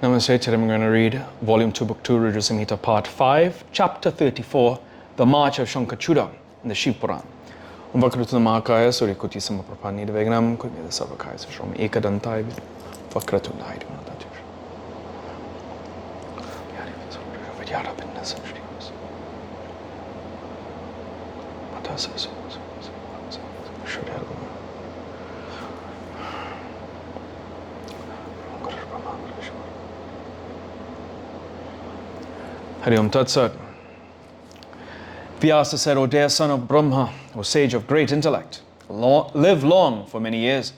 Namaste. Today I'm going to read Volume 2, Book 2, Rudra Samhita, Part 5, Chapter 34, The March of Shankachuda in the Shiva Puran. Vakratuna Mahakaya, Suryakuti Samaprapani, Devagnam, Kurmida Savakaya, Shrom Ekadantai, Vakratundai, Vidyara Pindas, Matas, Hari Om Tat Sat. Vyasa said, O dear son of Brahma, O sage of great intellect, live long for many years.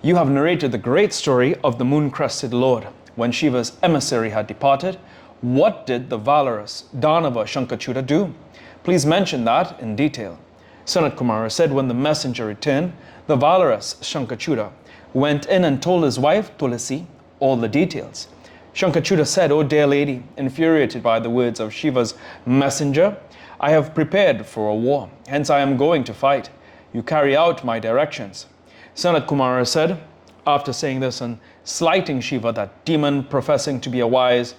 You have narrated the great story of the moon-crested Lord. When Shiva's emissary had departed, what did the valorous Danava Shankachuda do? Please mention that in detail. Sanat Kumara said, when the messenger returned, the valorous Shankachuda went in and told his wife, Tulasi, all the details. Shankachuda said, O dear lady, infuriated by the words of Shiva's messenger, I have prepared for a war, hence I am going to fight. You carry out my directions. Sanat Kumara said, after saying this and slighting Shiva, that demon professing to be wise,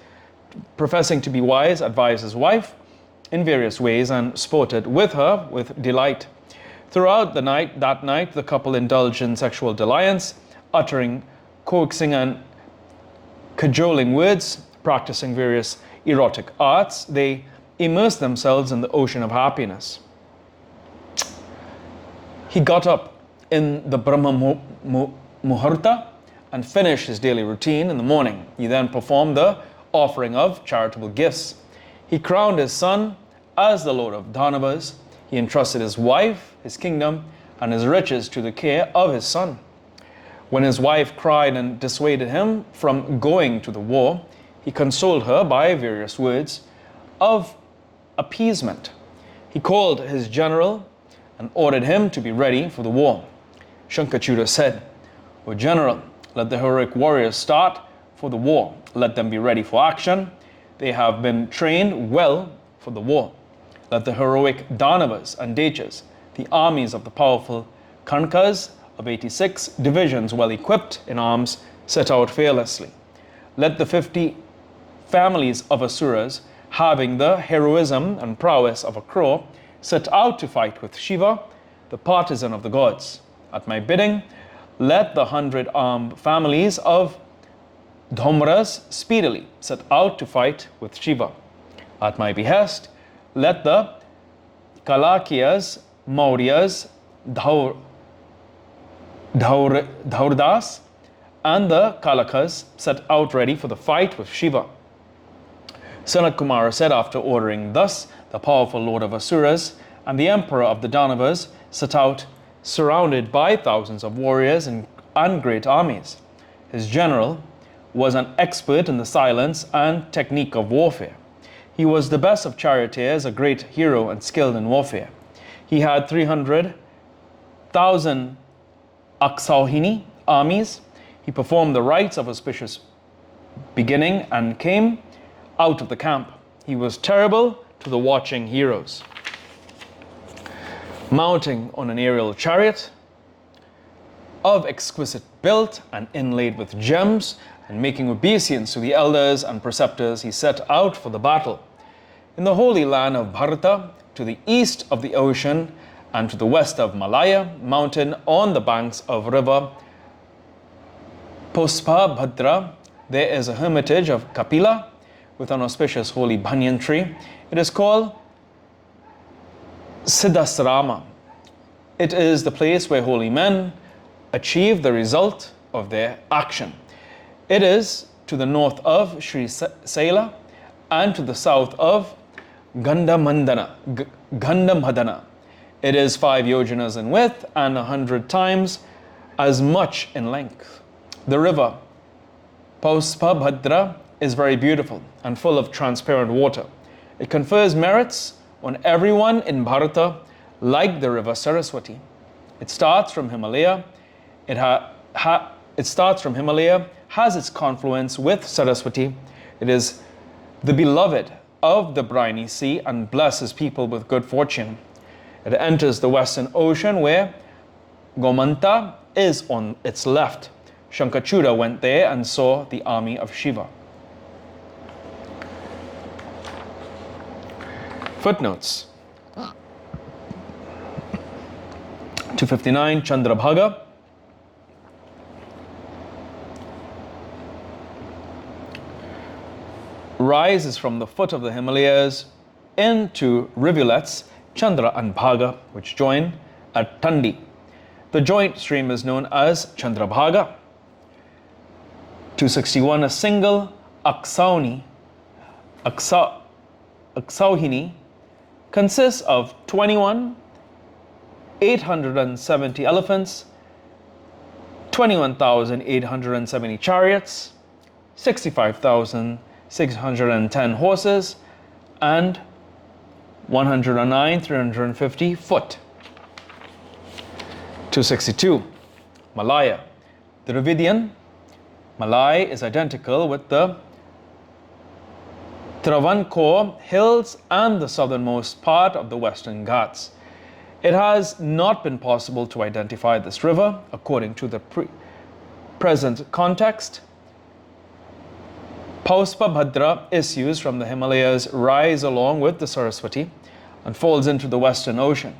advised his wife in various ways and sported with her with delight. Throughout that night, the couple indulged in sexual dalliance, uttering coaxing and cajoling words, practicing various erotic arts. They immersed themselves in the ocean of happiness. He got up in the Brahma Muhurta and finished his daily routine in the morning. He then performed the offering of charitable gifts. He crowned his son as the Lord of Danavas. He entrusted his wife, his kingdom, and his riches to the care of his son. When his wife cried and dissuaded him from going to the war, he consoled her by various words of appeasement. He called his general and ordered him to be ready for the war. Shankachuda said, O general, let the heroic warriors start for the war. Let them be ready for action. They have been trained well for the war. Let the heroic Danavas and Dechas, the armies of the powerful Kankas of 86 divisions well equipped in arms, set out fearlessly. Let the 50 families of Asuras, having the heroism and prowess of a crow, set out to fight with Shiva, the partisan of the gods. At my bidding, let the 100 armed families of Dhomras speedily set out to fight with Shiva. At my behest, let the Kalakiyas, Mauryas, Dhaurdas, and the Kalakas set out ready for the fight with Shiva. Sanat Kumara said, after ordering thus, the powerful Lord of Asuras and the Emperor of the Danavas set out, surrounded by thousands of warriors and great armies. His general was an expert in the silence and technique of warfare. He was the best of charioteers, a great hero and skilled in warfare. He had 300,000 Aksauhini armies. He performed the rites of auspicious beginning and came out of the camp. He was terrible to the watching heroes. Mounting on an aerial chariot of exquisite build and inlaid with gems, and making obeisance to the elders and preceptors, he set out for the battle. In the holy land of Bharata, to the east of the ocean and to the west of Malaya mountain, on the banks of river Puspabhadra, there is a hermitage of Kapila with an auspicious holy banyan tree. It is called Siddhasrama. It is the place where holy men achieve the result of their action. It is to the north of Sri Saila and to the south of Gandhamadana. It is 5 yojanas in width and 100 times as much in length. The river Puspabhadra is very beautiful and full of transparent water. It confers merits on everyone in Bharata, like the river Saraswati. It starts from Himalaya. Has its confluence with Saraswati. It is the beloved of the briny sea and blesses people with good fortune. It enters the western ocean where Gomanta is on its left. Shankachuda went there and saw the army of Shiva. Footnotes. 259, Chandrabhaga. Rises from the foot of the Himalayas into rivulets Chandra and Bhaga, which join at Tandi. The joint stream is known as Chandrabhaga. 261, a single Aksauhini consists of 21,870 elephants, 21,870 chariots, 65,610 horses, and 109,350 foot. 262, Malaya. The Dravidian Malay is identical with the Travancore hills and the southernmost part of the Western Ghats. It has not been possible to identify this river according to the present context. Pauspa Bhadra issues from the Himalayas, rise along with the Saraswati and falls into the Western Ocean.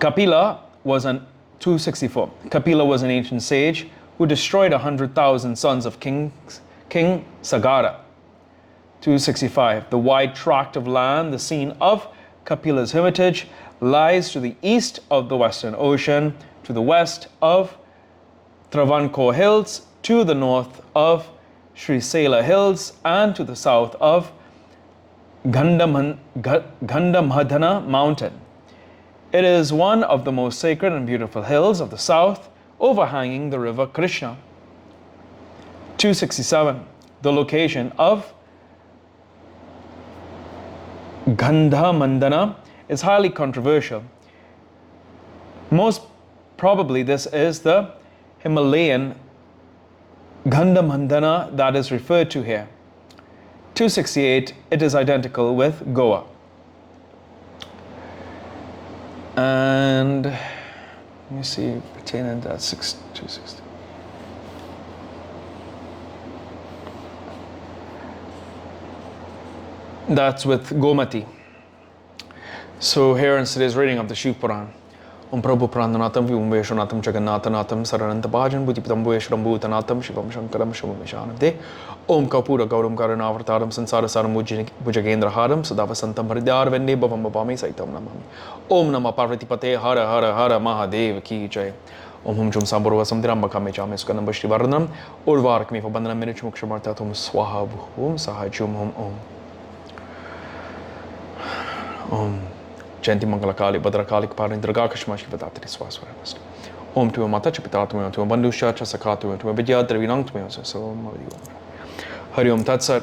Kapila was an 264. Kapila was an ancient sage who destroyed 100,000 sons of King Sagara. 265. The wide tract of land, the scene of Kapila's hermitage, lies to the east of the Western Ocean, to the west of Travancore Hills, to the north of Sri Sela Hills, and to the south of Gandhamadhana Mountain. It is one of the most sacred and beautiful hills of the south, overhanging the river Krishna. 267. The location of Gandhamandana is highly controversial. Most probably this is the Himalayan Gandhamandana that is referred to here. 268. It is identical with Goa. And let me see, pertaining to that 260. That's with Gomati. So here in today's reading of the Shiva Puran. Om Prabhu Prananatam Vimveshanatam Jagannatanatam Saranantabajan Bhujipitambueshram Bhutanatam Shivam Shankaram Shumamishanabde Om Kapura Gauram Karanavartaram Sansarasaram Bhujagendraharam Sadavasantam Hridyar Vende Bhavam Bhavami Saitam Namami Om Nama Parvatipate Hara Hara Hara Mahadev Ki Jai Om Hum Chum Samburva Samdiram Bakame Chame Sukanam Bashti Varnam Urvarkmi Fabandanam Minich Mukshamartatum Swaha Bhum Sahajum Om Om Janti Mangalakali, Badrakali, Parindrakashma, Shivadatri Swaswaramast. Om to a Matacha Pitatme, to a Bandusha, Chasakatu, to a Vidya, Dravinang to me, so Hari Om Tatsat.